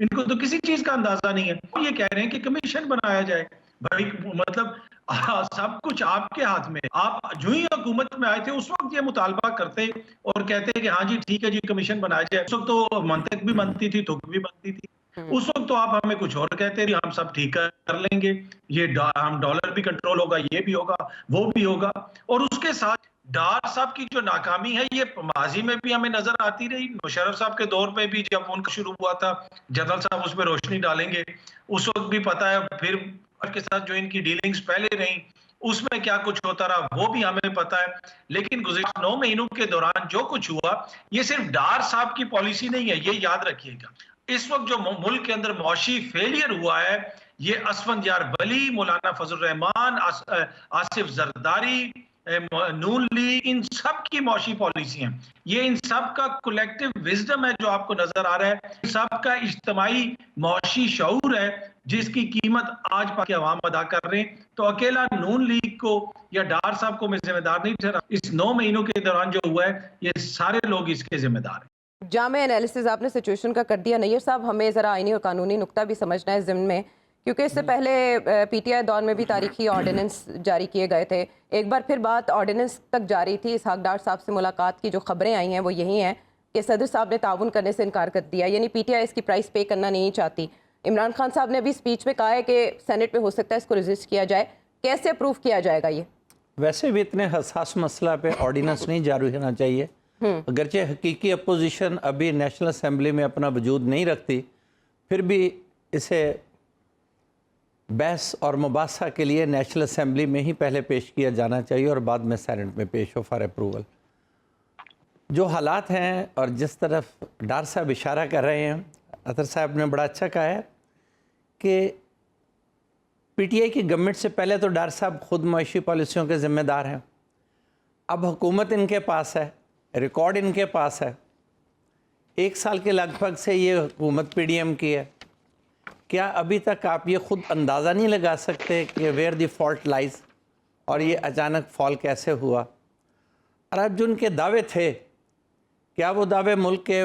ان کو تو کسی چیز کا اندازہ نہیں ہے. یہ کہہ رہے ہیں کہ کمیشن بنایا جائے. بھائی مطلب سب کچھ آپ کے ہاتھ میں. آپ جو ہی حکومت میں آئے تھے اس وقت یہ مطالبہ کرتے اور کہتے کہ ہاں جی ٹھیک ہے جی کمیشن بنایا جائے. اس وقت تو منطق بھی بنتی تھی, تھک بھی بنتی تھی. اس وقت تو آپ ہمیں کچھ اور کہتے ہیں ہم سب ٹھیک کر لیں گے, یہ ہم ڈالر بھی کنٹرول ہوگا, یہ بھی ہوگا, وہ بھی ہوگا. اور اس کے ساتھ ڈار صاحب کی جو ناکامی ہے یہ ماضی میں بھی ہمیں نظر آتی رہی. مشرف صاحب کے دور پہ بھی جب ان کا شروع ہوا تھا, جدل صاحب اس پہ روشنی ڈالیں گے, اس وقت بھی پتا ہے. پھر کے ساتھ جو ان کی ڈیلنگز پہلے رہیں اس میں کیا کچھ ہوتا رہا وہ بھی ہمیں پتا ہے. لیکن گزشتہ 9 مہینوں کے دوران جو کچھ ہوا یہ صرف ڈار صاحب کی پالیسی نہیں ہے, یہ یاد رکھیے گا. اس وقت جو ملک کے اندر معاشی فیلئر ہوا ہے یہ اسفندیار ولی, مولانا فضل الرحمان, آصف زرداری, نون لیگ, ان سب کی معاشی پالیسی ہیں. یہ ان سب کا کولیکٹیو وزڈم ہے جو آپ کو نظر آ رہا ہے, سب کا اجتماعی معاشی شعور ہے جس کی قیمت آج پاک عوام ادا کر رہے ہیں. تو اکیلا نون لیگ کو یا ڈار صاحب کو میں ذمہ دار نہیں ٹھہرا. اس 9 مہینوں کے دوران جو ہوا ہے یہ سارے لوگ اس کے ذمہ دار ہیں. جامع انالیسز آپ نے سچویشن کا کر دیا. نیئر صاحب ہمیں ذرا آئینی اور قانونی نقطہ بھی سمجھنا ہے ضمن میں, کیونکہ اس سے پہلے پی ٹی آئی دور میں بھی تاریخی آرڈیننس جاری کیے گئے تھے. ایک بار پھر بات آرڈیننس تک جاری تھی. اسحاق ڈار صاحب سے ملاقات کی جو خبریں آئی ہیں وہ یہی ہیں کہ صدر صاحب نے تعاون کرنے سے انکار کر دیا, یعنی پی ٹی آئی اس کی پرائس پے کرنا نہیں چاہتی. عمران خان صاحب نے ابھی اسپیچ میں کہا ہے کہ سینٹ میں ہو سکتا ہے اس کو ریزسٹ کیا جائے. کیسے اپروو کیا جائے گا یہ؟ ویسے بھی اتنے حساس مسئلہ پہ آرڈیننس نہیں جاری ہونا چاہیے. اگرچہ حقیقی اپوزیشن ابھی نیشنل اسمبلی میں اپنا وجود نہیں رکھتی, پھر بھی اسے بحث اور مباحثہ کے لیے نیشنل اسمبلی میں ہی پہلے پیش کیا جانا چاہیے اور بعد میں سینٹ میں پیش ہو فار اپروول. جو حالات ہیں اور جس طرف ڈار صاحب اشارہ کر رہے ہیں, اطہر صاحب نے بڑا اچھا کہا ہے کہ پی ٹی آئی کی گورنمنٹ سے پہلے تو ڈار صاحب خود معاشی پالیسیوں کے ذمہ دار ہیں. اب حکومت ان کے پاس ہے, ریکارڈ ان کے پاس ہے. 1 سال کے لگ بھگ سے یہ حکومت پی ڈی ایم کی ہے. کیا ابھی تک آپ یہ خود اندازہ نہیں لگا سکتے کہ ویئر دی فالٹ لائز, اور یہ اچانک فال کیسے ہوا؟ اور اب جو ان کے دعوے تھے, کیا وہ دعوے ملک کے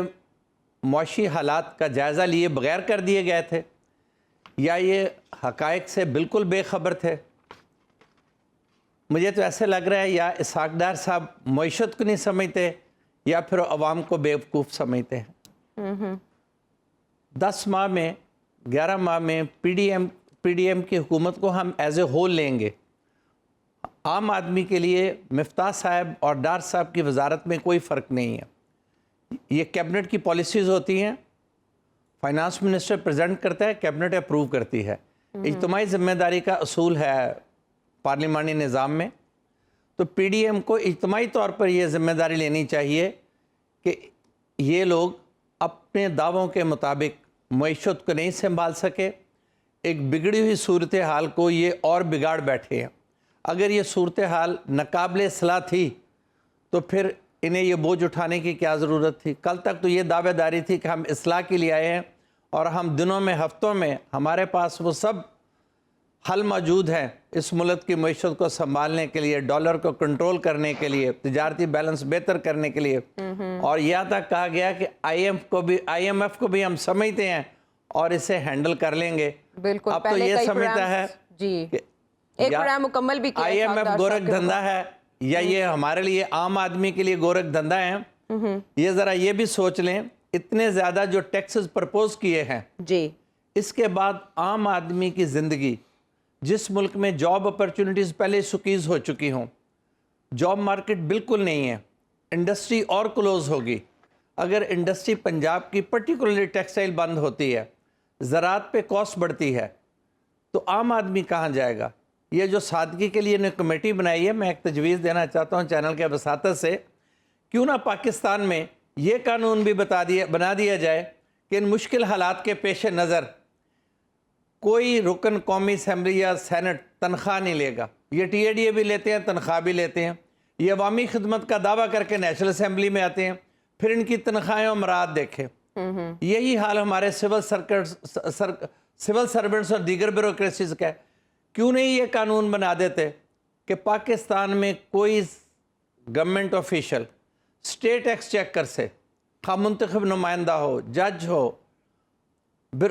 معاشی حالات کا جائزہ لیے بغیر کر دیے گئے تھے, یا یہ حقائق سے بالکل بے خبر تھے؟ مجھے تو ایسے لگ رہا ہے یا اسحاق ڈار صاحب معیشت کو نہیں سمجھتے یا پھر عوام کو بیوقوف سمجھتے ہیں. 10 ماہ میں 11 ماہ میں پی ڈی ایم کی حکومت کو ہم ایز اے ہول لیں گے. عام آدمی کے لیے مفتاح صاحب اور ڈار صاحب کی وزارت میں کوئی فرق نہیں ہے. یہ کیبنٹ کی پالیسیز ہوتی ہیں, فائنانس منسٹر پریزنٹ کرتا ہے, کیبنٹ اپروو کرتی ہے. اجتماعی ذمہ داری کا اصول ہے پارلیمانی نظام میں. تو پی ڈی ایم کو اجتماعی طور پر یہ ذمہ داری لینی چاہیے کہ یہ لوگ اپنے دعووں کے مطابق معیشت کو نہیں سنبھال سکے. ایک بگڑی ہوئی صورتحال کو یہ اور بگاڑ بیٹھے ہیں. اگر یہ صورتحال ناقابل اصلاح تھی تو پھر انہیں یہ بوجھ اٹھانے کی کیا ضرورت تھی؟ کل تک تو یہ دعوے داری تھی کہ ہم اصلاح کے لیے آئے ہیں اور ہم دنوں میں ہفتوں میں ہمارے پاس وہ سب حل موجود ہیں اس ملک کی معیشت کو سنبھالنے کے لیے, ڈالر کو کنٹرول کرنے کے لیے, تجارتی بیلنس بہتر کرنے کے لیے. اور یہاں تک کہا گیا کہ آئی ایم ایف کو بھی ہم سمجھتے ہیں اور اسے ہینڈل کر لیں گے. بالکل. اب تو یہ سمجھتا ہے کہ ایک پروگرام مکمل بھی کیا آئی ایم ایف گورکھ دھندا ہے یا یہ ہمارے لیے عام آدمی کے لیے گورکھ دھندا ہے. یہ ذرا یہ بھی سوچ لیں, اتنے زیادہ جو ٹیکسز پرپوز کیے ہیں جی, اس کے بعد عام آدمی کی زندگی, جس ملک میں جاب اپرچونٹیز پہلے سکیز ہو چکی ہوں, جاب مارکیٹ بالکل نہیں ہے, انڈسٹری اور کلوز ہوگی. اگر انڈسٹری پنجاب کی پرٹیکولرلی ٹیکسٹائل بند ہوتی ہے, زراعت پہ کاسٹ بڑھتی ہے, تو عام آدمی کہاں جائے گا؟ یہ جو سادگی کے لیے انہیں کمیٹی بنائی ہے, میں ایک تجویز دینا چاہتا ہوں چینل کے وساطت سے, کیوں نہ پاکستان میں یہ قانون بھی بنا دیا جائے کہ ان مشکل حالات کے پیش نظر کوئی رکن قومی اسمبلی یا سینٹ تنخواہ نہیں لے گا. یہ ٹی اے ڈی اے بھی لیتے ہیں, تنخواہ بھی لیتے ہیں, یہ عوامی خدمت کا دعویٰ کر کے نیشنل اسمبلی میں آتے ہیں, پھر ان کی تنخواہیں اور مراد دیکھیں. یہی حال ہمارے سول سرونٹس اور دیگر بیوروکریسیز کا ہے. کیوں نہیں یہ قانون بنا دیتے کہ پاکستان میں کوئی گورنمنٹ آفیشل اسٹیٹ ایکسچیکر سے, خواہ منتخب نمائندہ ہو, جج ہو,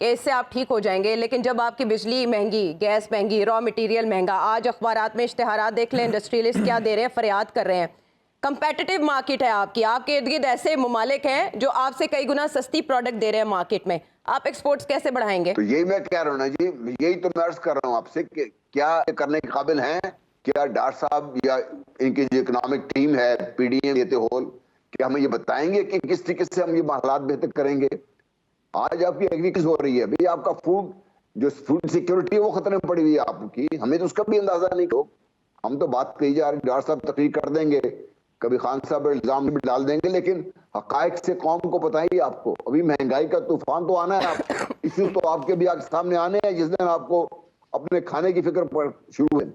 کہ اس سے آپ ٹھیک ہو جائیں گے، لیکن جب آپ کی بجلی مہنگی، گیس مہنگی، را مٹیریل مہنگا، آج اخبارات میں اشتہارات دیکھ لیں، انڈسٹریلسٹ کیا دے رہے ہیں، فریاد کر رہے ہیں. کمپیٹیٹو مارکیٹ ہے آپ کی، آپ کے ارد گرد ایسے ممالک ہیں جو آپ سے کئی گنا سستی پروڈکٹ دے رہے ہیں مارکیٹ میں، آپ ایکسپورٹس کیسے بڑھائیں گے؟ تو یہی میں کہہ رہا ہوں نا جی، یہی تو میں عرض کر رہا ہوں آپ سے کہ کیا کرنے کے قابل ہیں؟ کیا ڈاکٹر صاحب یا ان کی جو اکنامک ٹیم ہے پی ڈی ایم دیتے ہول، کہ ہمیں یہ بتائیں گے کہ کس طریقے سے ہم یہ حالات بہتر کریں گے؟ آج آپ کی ایگریکلچر ہو رہی ہے بھئی، آپ کا فوڈ سیکیورٹی ہے وہ خطرے میں پڑی ہوئی ہے آپ کی، ہمیں تو اس کا بھی اندازہ نہیں ہو. ہم تو بات کہی جا رہی، ڈاکٹر صاحب تقریر کر دیں گے، کبھی خان صاحب الزام بھی ڈال دیں گے، لیکن حقائق سے قوم کو پتہ ہی آپ کو. ابھی مہنگائی کا طوفان تو آنا ہے، آپ ایشو تو آپ کے بھی سامنے آنے ہیں جس دن آپ کو اپنے کھانے کی فکر پر شروع ہے.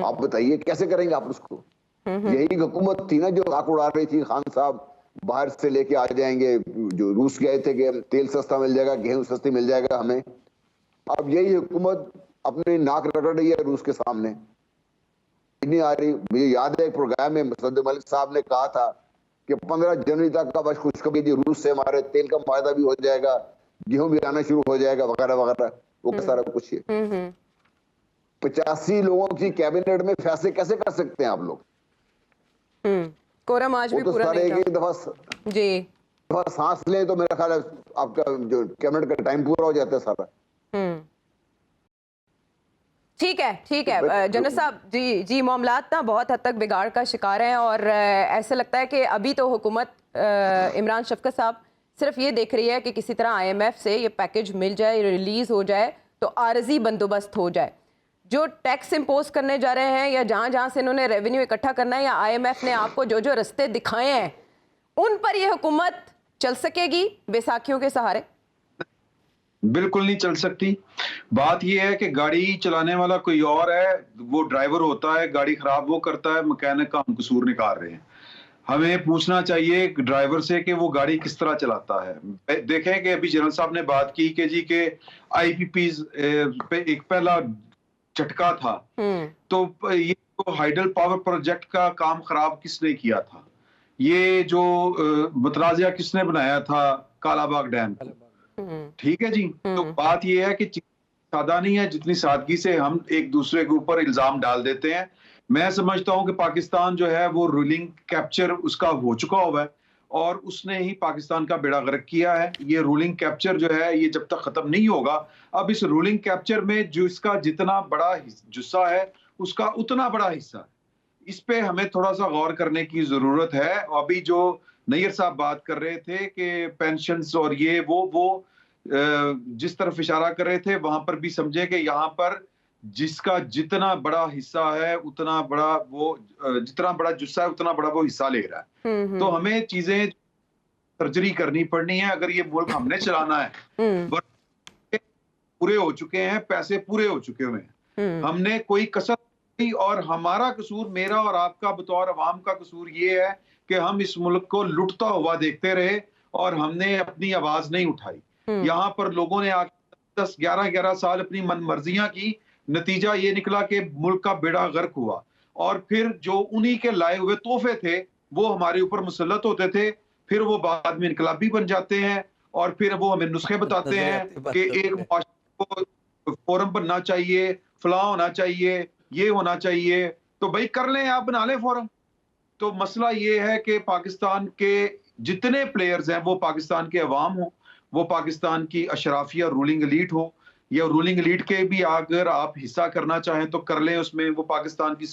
آپ بتائیے کیسے کریں گے آپ اس کو؟ یہی حکومت تھی نا جو ناک اڑا رہی تھی، خان صاحب باہر سے لے کے آ جائیں گے، جو روس گئے تھے کہ تیل سستا مل جائے گا، گیہوں سستی مل جائے گا ہمیں. اب یہی حکومت اپنی ناک رگڑ رہی ہے روس کے سامنے، نہیں آ رہی. مجھے یاد ہے ایک پروگرام میں صدر ملک صاحب نے کہا تھا کہ 15 جنوری تک کا بس خوشخبری دی، روس سے ہمارے تیل کا معاہدہ بھی ہو جائے گا، گیہوں بھی آنا شروع ہو جائے گا وغیرہ وغیرہ. وہ سارا کچھ 85 لوگوں کی کیبنٹ میں فیصلے کیسے کر سکتے ہیں آپ لوگ؟ کورم آج وہ بھی تو پورا سارے نہیں ایک تھا. جی دفعہ سانس لیں تو میرا خیال ہے آپ کا جو کیبنٹ کا ٹائم پورا ہو جاتا ہے سارا. ٹھیک ہے جنرل صاحب. جی معاملات نا بہت حد تک بگاڑ کا شکار ہیں، اور ایسا لگتا ہے کہ ابھی تو حکومت عمران شفقت صاحب صرف یہ دیکھ رہی ہے کہ کسی طرح آئی ایم ایف سے یہ پیکج مل جائے، ریلیز ہو جائے تو عارضی بندوبست ہو جائے. جو ٹیکس امپوز کرنے جا رہے ہیں یا جہاں جہاں سے انہوں نے ریونیو اکٹھا کرنا ہے، یا آئی ایم ایف نے آپ کو جو رستے دکھائے ہیں، ان پر یہ حکومت چل سکے گی بیساکھیوں کے سہارے؟ بالکل نہیں چل سکتی. بات یہ ہے کہ گاڑی چلانے والا کوئی اور ہے، وہ ڈرائیور ہوتا ہے، گاڑی خراب وہ کرتا ہے، مکینک کا ہم قصور نکال رہے ہیں. ہمیں پوچھنا چاہیے ڈرائیور سے کہ وہ گاڑی کس طرح چلاتا ہے. دیکھیں کہ ابھی جنرل صاحب نے بات کی کہ جی کہ آئی پی پیز پہ ایک پہلا جھٹکا تھا، تو یہ ہائیڈل پاور پروجیکٹ کا کام خراب کس نے کیا تھا؟ یہ جو متنازعہ کس نے بنایا تھا کالا باغ ڈیم کو؟ ٹھیک ہے جی. تو بات یہ ہے کہ سادہ نہیں ہے جتنی سادگی سے ہم ایک دوسرے کے اوپر الزام ڈال دیتے ہیں. میں سمجھتا ہوں کہ پاکستان جو ہے وہ رولنگ کیپچر اس کا ہو چکا ہوا ہے، اور اس نے ہی پاکستان کا بیڑا غرق کیا ہے. یہ رولنگ کیپچر جو ہے یہ جب تک ختم نہیں ہوگا، اب اس رولنگ کیپچر میں جو اس کا جتنا بڑا جسہ ہے اس کا اتنا بڑا حصہ ہے. اس پہ ہمیں تھوڑا سا غور کرنے کی ضرورت ہے. ابھی جو نیئر صاحب بات کر رہے تھے کہ پینشنز اور یہ وہ جس طرف اشارہ کر رہے تھے وہاں پر بھی سمجھے کہ یہاں پر جس کا جتنا بڑا حصہ ہے اتنا بڑا وہ، جتنا بڑا جسہ ہے اتنا بڑا وہ حصہ لے رہا ہے. تو ہمیں چیزیں سرجری کرنی پڑنی ہے اگر یہ ملک ہم نے چلانا ہے. پورے ہو چکے ہیں، پیسے پورے ہو چکے ہوئے ہیں، ہم نے کوئی کسر نہیں. اور ہمارا قصور، میرا اور آپ کا بطور عوام کا قصور یہ ہے کہ ہم اس ملک کو لٹتا ہوا دیکھتے رہے اور ہم نے اپنی آواز نہیں اٹھائی. یہاں پر لوگوں نے 10-11 سال اپنی من مرضیاں کی، نتیجہ یہ نکلا کہ ملک کا بیڑا غرق ہوا. اور پھر جو انہی کے لائے ہوئے تحفے تھے وہ ہمارے اوپر مسلط ہوتے تھے، پھر وہ بعد میں انقلابی بن جاتے ہیں، اور پھر وہ ہمیں نسخے بتاتے ہیں کہ ایک معاشرے کو فورم بننا چاہیے، فلاں ہونا چاہیے، یہ ہونا چاہیے. تو بھائی کر لیں، آپ بنا لیں فورم. تو مسئلہ یہ ہے کہ پاکستان کے جتنے پلیئرز ہیں وہ پاکستان کے عوام ہوں، وہ پاکستان کی اشرافیہ رولنگ ایلیٹ ہو، یا رولنگ ایلیٹ کے بھی اگر آپ حصہ کرنا چاہیں تو کر لیں اس میں. وہ پاکستان کی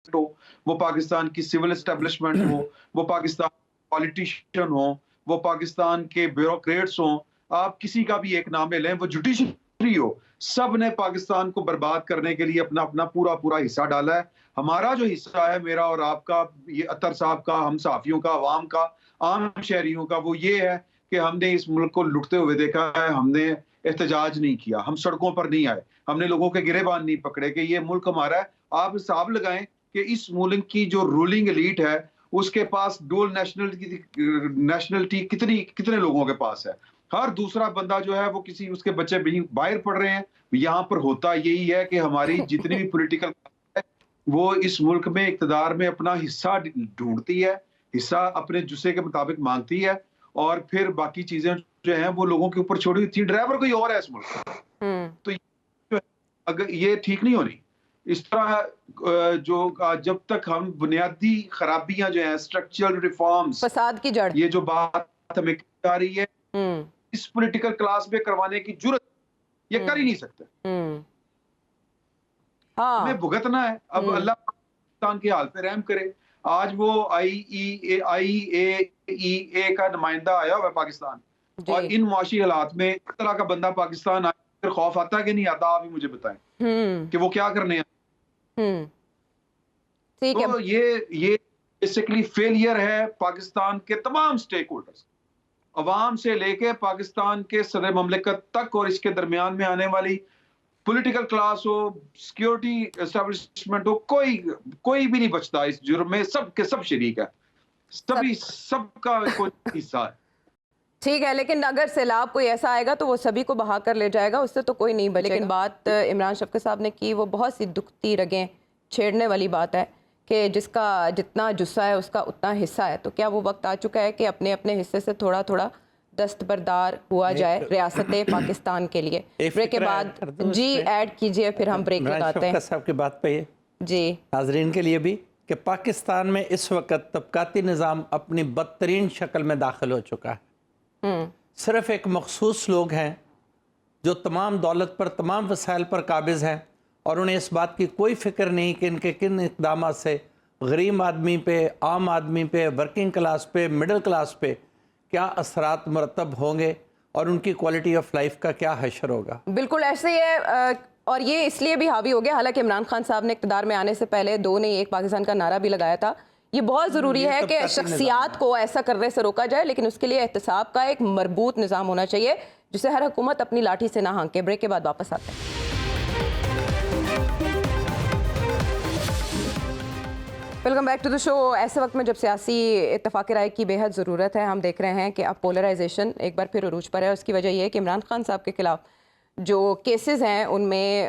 ہو، وہ پاکستان کی سول اسٹیبلشمنٹ ہو، وہ پاکستان پالیٹیشین ہو، وہ پاکستان کے بیوروکریٹس ہوں، آپ کسی کا بھی ایک نام لیں، وہ جوڈیشری ہو، سب نے پاکستان کو برباد کرنے کے لیے اپنا اپنا پورا حصہ ڈالا ہے. ہمارا جو حصہ ہے، میرا اور آپ کا، یہ اطہر صاحب کا، ہم صحافیوں کا، عوام کا، عام شہریوں کا، وہ یہ ہے کہ ہم نے اس ملک کو لٹتے ہوئے دیکھا ہے. ہم نے احتجاج نہیں کیا، ہم سڑکوں پر نہیں آئے، ہم نے لوگوں کے گریبان نہیں پکڑے کہ یہ ملک ہمارا ہے. آپ حساب لگائیں کہ اس ملک کی جو رولنگ ایلیٹ ہے اس کے پاس ڈول نیشنلٹی کتنے لوگوں کے پاس ہے. ہر دوسرا بندہ جو ہے وہ کسی اس کے بچے بھی باہر پڑھ رہے ہیں. یہاں پر ہوتا یہی ہے کہ ہماری جتنی بھی پولیٹیکل ہے وہ اس ملک میں اقتدار میں اپنا حصہ ڈھونڈتی ہے، حصہ اپنے جسے کے مطابق مانگتی ہے، اور پھر باقی چیزیں جو ہیں وہ لوگوں کے اوپر چھوڑی تھی. ڈرائیور کوئی اور ہے اس ملک کا. تو اگر یہ ٹھیک نہیں ہو رہی اس طرح جو جب تک ہم بنیادی خرابیاں جو ہیں اسٹرکچرل ریفارمز فساد کی جڑ یہ جو بات ہمیں آ رہی ہے اس پولیٹیکل کلاس میں کروانے کی جرت یہ کر ہی نہیں سکتے. ہمیں بھگتنا ہے. اب اللہ پاکستان کے حال پہ رحم کرے. آج وہ آئی اے کا نمائندہ آیا ہوا ہے پاکستان اور ان معاشی حالات میں اس طرح کا بندہ پاکستان آئے پھر خوف آتا ہے کہ نہیں آتا؟ آپ ہی مجھے بتائیں کہ وہ کیا کرنے ہیں. تو یہ بیسیکلی فیلئر ہے پاکستان کے تمام سٹیک ہولڈرز, عوام سے لے کے پاکستان کے صدر مملکت تک اور اس کے درمیان میں آنے والی پولیٹیکل کلاس ہو, سیکیورٹی اسٹیبلشمنٹ ہو, کوئی بھی نہیں بچتا اس جرم میں. سب کے سب شریک ہے, سب کا کوئی حصہ ہے. ٹھیک ہے, لیکن اگر سیلاب کوئی ایسا آئے گا تو وہ سبھی کو بہا کر لے جائے گا, اس سے تو کوئی نہیں بچے گا. لیکن بات عمران شفقت صاحب نے کی وہ بہت سی دکھتی رگیں چھیڑنے والی بات ہے کہ جس کا جتنا جسہ ہے اس کا اتنا حصہ ہے. تو کیا وہ وقت آ چکا ہے کہ اپنے اپنے حصے سے تھوڑا تھوڑا دستبردار ہوا جائے ریاست پاکستان کے لیے؟ بریک کے بعد جی ایڈ کیجئے, پھر ہم بریک لگاتے ہیں. شفقت صاحب کی بات پہ جی ناظرین کے لیے بھی کہ پاکستان میں اس وقت طبقاتی نظام اپنی بدترین شکل میں داخل ہو چکا ہے. صرف ایک مخصوص لوگ ہیں جو تمام دولت پر تمام وسائل پر قابض ہیں اور انہیں اس بات کی کوئی فکر نہیں کہ ان کے کن اقدامات سے غریب آدمی پہ, عام آدمی پہ, ورکنگ کلاس پہ, مڈل کلاس پہ کیا اثرات مرتب ہوں گے اور ان کی کوالٹی آف لائف کا کیا حشر ہوگا. بالکل ایسے ہی ہے, اور یہ اس لیے بھی حاوی ہو گیا. حالانکہ عمران خان صاحب نے اقتدار میں آنے سے پہلے 2 نہیں 1 پاکستان کا نعرہ بھی لگایا تھا. یہ بہت ضروری ہے کہ شخصیات کو ایسا کرنے سے روکا جائے, لیکن اس کے لیے احتساب کا ایک مربوط نظام ہونا چاہیے جسے ہر حکومت اپنی لاٹھی سے نہ ہانکے. بریک کے بعد واپس آتے ہیں. ویلکم بیک ٹو دی شو. ایسے وقت میں جب سیاسی اتفاق رائے کی بے حد ضرورت ہے, ہم دیکھ رہے ہیں کہ اب پولرائزیشن ایک بار پھر عروج پر ہے. اس کی وجہ یہ ہے کہ عمران خان صاحب کے خلاف جو کیسز ہیں ان میں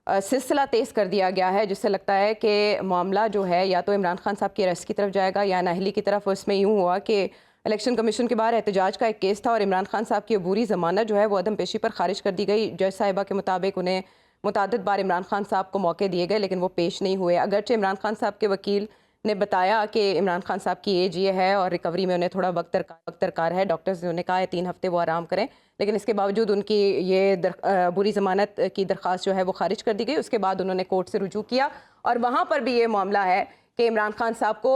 سلسلہ تیز کر دیا گیا ہے, جس سے لگتا ہے کہ معاملہ جو ہے یا تو عمران خان صاحب کی اریسٹ کی طرف جائے گا یا نااہلی کی طرف. اس میں یوں ہوا کہ الیکشن کمیشن کے باہر احتجاج کا ایک کیس تھا اور عمران خان صاحب کی عبوری ضمانت جو ہے وہ عدم پیشی پر خارج کر دی گئی. جج صاحبہ کے مطابق انہیں متعدد بار عمران خان صاحب کو موقع دیے گئے لیکن وہ پیش نہیں ہوئے. اگرچہ عمران خان صاحب کے وکیل نے بتایا کہ عمران خان صاحب کی ایج یہ ہے اور ریکوری میں انہیں تھوڑا وقت درکار ہے, ڈاکٹرز نے انہیں کہا ہے 3 ہفتے وہ آرام کریں, لیکن اس کے باوجود ان کی یہ بری ضمانت کی درخواست جو ہے وہ خارج کر دی گئی. اس کے بعد انہوں نے کورٹ سے رجوع کیا اور وہاں پر بھی یہ معاملہ ہے کہ عمران خان صاحب کو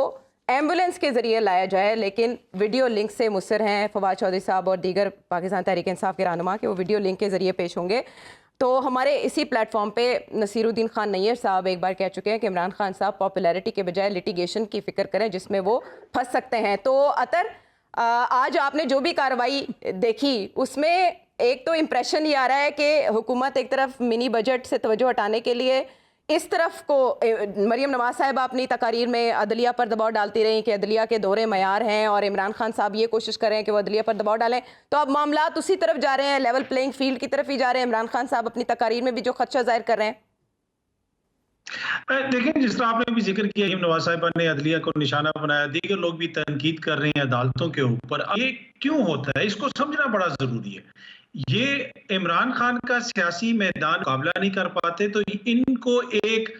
ایمبولینس کے ذریعے لایا جائے, لیکن ویڈیو لنک سے مصر ہیں فواد چودھری صاحب اور دیگر پاکستان تحریک انصاف کے رہنما کہ وہ ویڈیو لنک کے ذریعے پیش ہوں گے. تو ہمارے اسی پلیٹ فارم پہ نصیر الدین خان نیّر صاحب ایک بار کہہ چکے ہیں کہ عمران خان صاحب پاپولیرٹی کے بجائے لٹیگیشن کی فکر کریں جس میں وہ پھنس سکتے ہیں. تو اطہر, آج آپ نے جو بھی کارروائی دیکھی اس میں ایک تو امپریشن یہ آ رہا ہے کہ حکومت ایک طرف منی بجٹ سے توجہ ہٹانے کے لیے اس طرف کو, مریم نواز صاحبہ اپنی تقاریر میں عدلیہ پر دباؤ ڈالتی رہیں کہ عدلیہ کے دورے معیار ہیں, اور عمران خان صاحب یہ کوشش کر رہے ہیں کہ وہ عدلیہ پر دباؤ ڈالیں. تو اب معاملات اسی طرف جا رہے ہیں, لیول پلینگ فیلڈ کی طرف ہی جا رہے ہیں. عمران خان صاحب اپنی تقاریر میں بھی جو خدشہ ظاہر کر رہے ہیں. دیکھیں, جس طرح آپ نے بھی ذکر کیا مریم نواز صاحبہ نے عدلیہ کو نشانہ بنایا, دیگر لوگ بھی تنقید کر رہے ہیں عدالتوں کے اوپر. یہ کیوں ہوتا ہے, اس کو سمجھنا بڑا ضروری ہے. یہ عمران خان کا سیاسی میدان مقابلہ نہیں کر پاتے تو ان کو ایک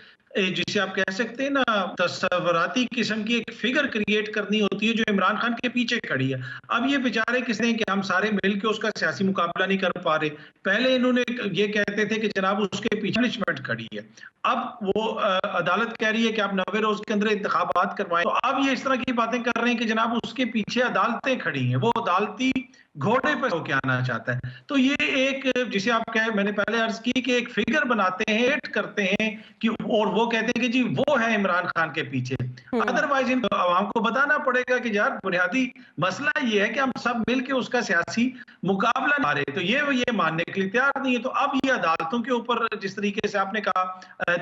جسے آپ کہہ سکتے ہیں نا تصوراتی قسم کی ایک فگر کریٹ کرنی ہوتی ہے جو عمران خان کے پیچھے کھڑی ہے. اب یہ بیچارے کس نے کہ ہم سارے مل کے اس کا سیاسی مقابلہ نہیں کر پا رہے. پہلے انہوں نے یہ کہتے تھے کہ جناب اس کے پیچھے پنشمنٹ کھڑی ہے, اب وہ عدالت کہہ رہی ہے کہ آپ 90 روز کے اندر انتخابات کروائیں. تو اب یہ اس طرح کی باتیں کر رہے ہیں کہ جناب اس کے پیچھے عدالتیں کھڑی ہیں, وہ عدالتی گھوڑے پہ ہو کے آنا چاہتا ہے. تو یہ ایک جسے آپ میں نے پہلے عرض کی کہ ایک فگر بناتے ہیں, ایڈ کرتے ہیں کہ اور وہ کہتے ہیں کہ جی وہ ہے عمران خان کے پیچھے. ادروائز ان عوام کو بتانا پڑے گا کہ یار بنیادی مسئلہ یہ ہے کہ ہم سب مل کے اس کا سیاسی مقابلہ نہ رہے. تو یہ ماننے کے لیے تیار نہیں ہے. تو اب یہ عدالتوں کے اوپر جس طریقے سے آپ نے کہا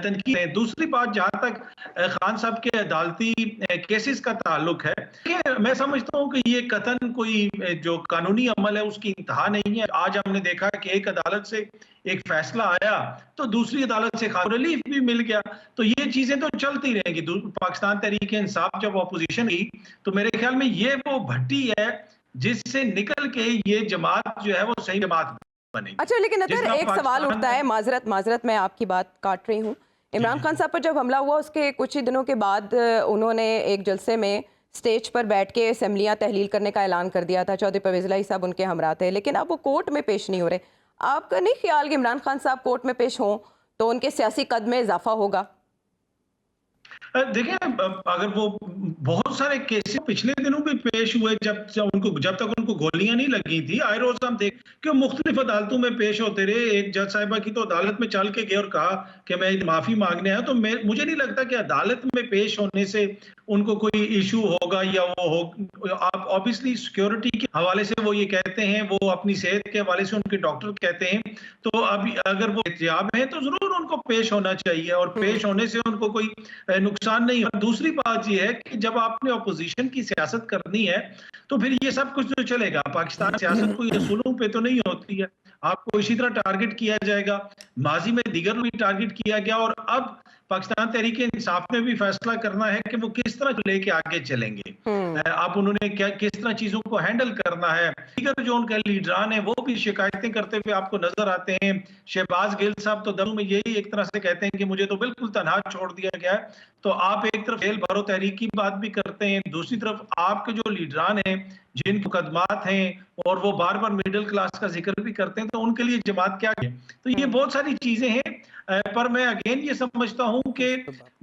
تنقید ہے. دوسری بات, جہاں تک خان صاحب کے عدالتی کیسز کا تعلق ہے, کہ میں سمجھتا ہوں کہ یہ قطعاً کوئی جو قانونی عمل ہے اس کی انتہا نہیں ہے. آج ہم نے دیکھا کہ ایک عدالت سے ایک فیصلہ آیا تو دوسری عدالت سے ریلیف بھی مل گیا. تو یہ چیزیں تو چلتی رہیں گی. پاکستان تحریک انصاف جب اپوزیشن کی تو میرے خیال میں یہ وہ بھٹی ہے جس سے نکل کے یہ جماعت جو ہے وہ صحیح جماعت بنے گی. اچھا لیکن اطہر ایک سوال اٹھتا ہے، معذرت میں آپ کی بات کاٹ رہی ہوں. عمران خان صاحب پر جب حملہ ہوا اس کے کچھ ہی دنوں کے بعد انہوں نے ایک جلسے میں سٹیج پر بیٹھ کے اسمبلیاں تحلیل کرنے کا اعلان کر دیا تھا. چودھری پرویز الہی صاحب ان کے ہمراہ تھے، لیکن اب وہ کورٹ میں پیش نہیں ہو رہے. آپ کا نہیں خیال کہ عمران خان صاحب کورٹ میں پیش ہوں تو ان کے سیاسی قد میں اضافہ ہوگا؟ دیکھیں اگر وہ بہت سارے کیسز پچھلے دنوں بھی پیش ہوئے جب تک ان کو گولیاں نہیں لگی تھی، آئے روز ہم دیکھ کہ مختلف عدالتوں میں پیش ہوتے رہے. ایک جج صاحبہ کی تو عدالت میں چل کے گئے اور کہا کہ میں معافی مانگنے آیا. تو مجھے نہیں لگتا کہ عدالت میں پیش ہونے سے ان کو کوئی ایشو ہوگا یا وہ ہو. آپ آبویسلی سیکیورٹی کے حوالے سے وہ یہ کہتے ہیں، وہ اپنی صحت کے حوالے سے ان کے ڈاکٹر کہتے ہیں. تو اب اگر وہ احتیاط ہیں تو ضرور ان کو پیش ہونا چاہیے، اور پیش ہونے سے ان کو کوئی نقصان نہیں. دوسری بات یہ ہے کہ جب آپ نے اپوزیشن کی سیاست کرنی ہے تو پھر یہ سب کچھ تو چلے گا. پاکستان سیاست کوئی اصولوں پہ تو نہیں ہوتی ہے. آپ کو اسی طرح ٹارگٹ کیا جائے گا. ماضی میں دیگر بھی ٹارگٹ کیا گیا، اور اب پاکستان تحریک انصاف میں بھی فیصلہ کرنا ہے کہ وہ کس طرح لے کے آگے چلیں گے. اب انہوں نے کس طرح چیزوں کو ہینڈل کرنا ہے. دیگر جو ان کے لیڈران ہیں وہ بھی شکایتیں کرتے ہوئے آپ کو نظر آتے ہیں. شہباز گل صاحب تو دنوں میں یہی ایک طرح سے کہتے ہیں کہ مجھے تو بالکل تنہا چھوڑ دیا گیا ہے. تو آپ ایک طرف جیل بھرو تحریک کی بات بھی کرتے ہیں، دوسری طرف آپ کے جو لیڈران ہیں جن کے مقدمات ہیں اور وہ بار بار مڈل کلاس کا ذکر بھی کرتے ہیں، تو ان کے لیے جماعت کیا ہے. تو یہ بہت ساری چیزیں ہیں. پر میں اگین یہ سمجھتا ہوں کہ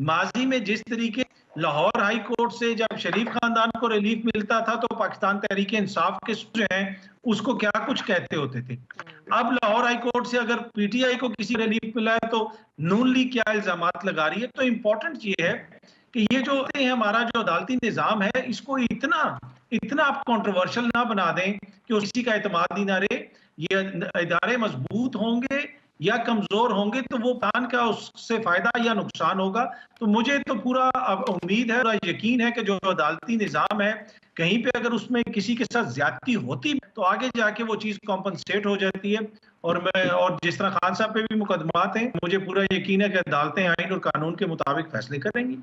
ماضی میں جس طریقے لاہور ہائی کورٹ سے جب شریف خاندان کو ریلیف ملتا تھا تو پاکستان تحریک انصاف کے جو ہیں اس کو کیا کچھ کہتے ہوتے تھے. اب لاہور ہائی کورٹ سے اگر پی ٹی آئی کو کسی ریلیف ملا ہے تو نون لیگ کیا الزامات لگا رہی ہے. تو امپورٹنٹ یہ ہے کہ یہ جو ہمارا جو عدالتی نظام ہے اس کو اتنا آپ کنٹروورشل نہ بنا دیں کہ کسی کا اعتماد ہی نہ رہے. یہ ادارے مضبوط ہوں گے یا کمزور ہوں گے تو وہ پلان کا اس سے فائدہ یا نقصان ہوگا. تو مجھے تو پورا امید ہے اور یقین ہے کہ جو عدالتی نظام ہے کہیں پہ اگر اس میں کسی کے ساتھ زیادتی ہوتی تو آگے جا کے وہ چیز کمپنسیٹ ہو جاتی ہے. اور جس طرح خان صاحب پہ بھی مقدمات ہیں، مجھے پورا یقین ہے کہ عدالتیں آئین اور قانون کے مطابق فیصلے کریں گی.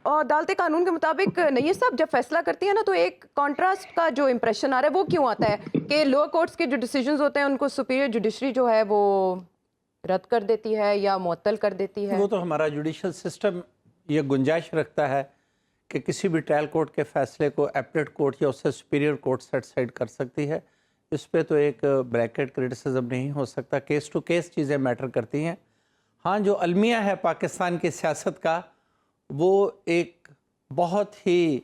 اور عدالت قانون کے مطابق نیّر صاحب جب فیصلہ کرتی ہے نا تو ایک کانٹراسٹ کا جو امپریشن آ رہا ہے وہ کیوں آتا ہے کہ لوور کورٹس کے جو ڈیسیجنز ہوتے ہیں ان کو سپیریئر جوڈیشری جو ہے وہ رد کر دیتی ہے یا معطل کر دیتی ہے؟ وہ تو ہمارا جوڈیشل سسٹم یہ گنجائش رکھتا ہے کہ کسی بھی ٹرائل کورٹ کے فیصلے کو اپیلیٹ کورٹ یا اس سے سپیریئر کورٹ سیٹ سائڈ کر سکتی ہے. اس پہ تو ایک بریکٹ کرٹیسزم نہیں ہو سکتا. کیس ٹو کیس چیزیں میٹر کرتی ہیں. ہاں جو المیہ ہے پاکستان کی سیاست کا وہ ایک بہت ہی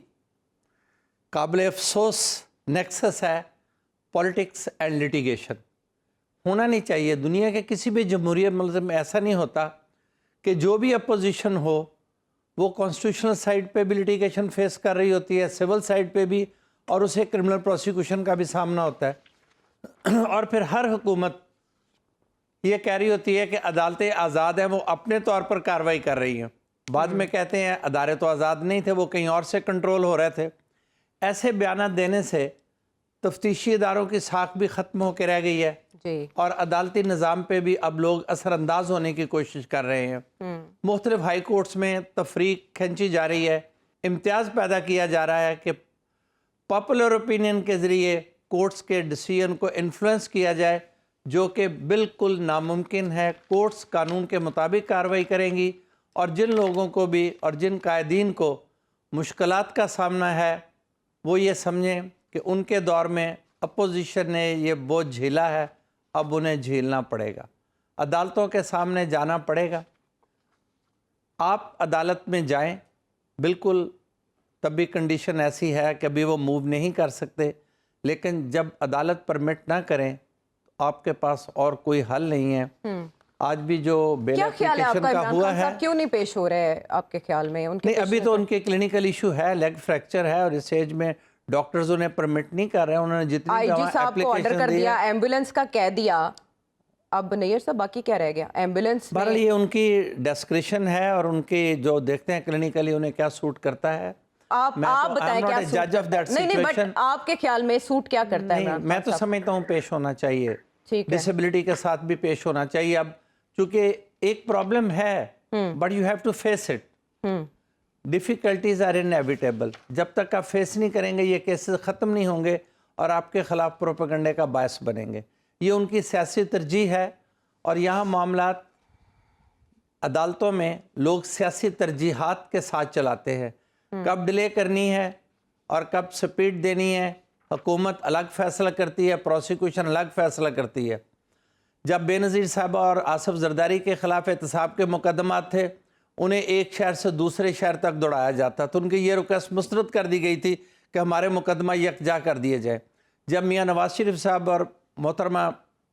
قابل افسوس نیکسس ہے. پولیٹکس اینڈ لیٹیگیشن ہونا نہیں چاہیے. دنیا کے کسی بھی جمہوریت ملک میں ایسا نہیں ہوتا کہ جو بھی اپوزیشن ہو وہ کانسٹیٹیوشنل سائڈ پہ بھی لیٹیگیشن فیس کر رہی ہوتی ہے، سول سائڈ پہ بھی، اور اسے کرمنل پروسیکیوشن کا بھی سامنا ہوتا ہے. اور پھر ہر حکومت یہ کہہ رہی ہوتی ہے کہ عدالتیں آزاد ہیں، وہ اپنے طور پر کارروائی کر رہی ہیں. بعد میں کہتے ہیں ادارے تو آزاد نہیں تھے، وہ کہیں اور سے کنٹرول ہو رہے تھے. ایسے بیانات دینے سے تفتیشی اداروں کی ساکھ بھی ختم ہو کے رہ گئی ہے جی، اور عدالتی نظام پہ بھی اب لوگ اثر انداز ہونے کی کوشش کر رہے ہیں. مختلف ہائی کورٹس میں تفریق کھینچی جا رہی ہے، امتیاز پیدا کیا جا رہا ہے کہ پاپولر اوپینین کے ذریعے کورٹس کے ڈیسیژن کو انفلوئنس کیا جائے، جو کہ بالکل ناممکن ہے. کورٹس قانون کے مطابق کارروائی کریں گی، اور جن لوگوں کو بھی اور جن قائدین کو مشکلات کا سامنا ہے وہ یہ سمجھیں کہ ان کے دور میں اپوزیشن نے یہ بوجھ جھیلا ہے، اب انہیں جھیلنا پڑے گا. عدالتوں کے سامنے جانا پڑے گا. آپ عدالت میں جائیں، بالکل تب بھی کنڈیشن ایسی ہے کہ ابھی وہ موو نہیں کر سکتے، لیکن جب عدالت پرمٹ نہ کریں تو آپ کے پاس اور کوئی حل نہیں ہے. آج بھی جو بیل کیا خیال ہے آپ اپلیکیشن کا کا عمران ہوا خان ہے، صاحب کیوں نہیں پیش ہو رہے آپ کے خیال میں؟ ان کے نہیں ابھی تو ان کے کلینکل ایشو ہے، لیگ فریکچر ہے، اور اس ایج میں ڈاکٹرز انہیں پرمٹ نہیں کر رہے ہیں. انہوں نے جتنی آئی جی صاحب کو آرڈر کر دیا، ایمبولینس کا کہہ دیا، اب نیّر صاحب باقی کیا رہ گیا؟ ایمبولینس بہرحال یہ ان کی ڈسکریشن ہے، اور ان کی جو دیکھتے ہیں کلینکلی انہیں کیا سوٹ کرتا ہے. آپ بتائیں کیا سوٹ؟ نہیں بٹ آپ کے خیال میں سوٹ کیا کرتا ہے؟ میں تو سمجھتا ہوں پیش ہونا چاہیے، ٹھیک ہے، ڈسیبلٹی کے ساتھ بھی پیش ہونا چاہیے. اب چونکہ ایک پرابلم ہے، but you have to face it. Difficulties are inevitable. جب تک آپ فیس نہیں کریں گے یہ کیسز ختم نہیں ہوں گے، اور آپ کے خلاف پروپیگنڈے کا باعث بنیں گے. یہ ان کی سیاسی ترجیح ہے. اور یہاں معاملات عدالتوں میں لوگ سیاسی ترجیحات کے ساتھ چلاتے ہیں. کب ڈیلے کرنی ہے اور کب سپیڈ دینی ہے حکومت الگ فیصلہ کرتی ہے, پروسیکیوشن الگ فیصلہ کرتی ہے. جب بے نظیر صاحبہ اور آصف زرداری کے خلاف احتساب کے مقدمات تھے, انہیں ایک شہر سے دوسرے شہر تک دوڑایا جاتا تو ان کی یہ ریکویسٹ مسترد کر دی گئی تھی کہ ہمارے مقدمہ یکجا کر دیے جائیں. جب میاں نواز شریف صاحب اور محترمہ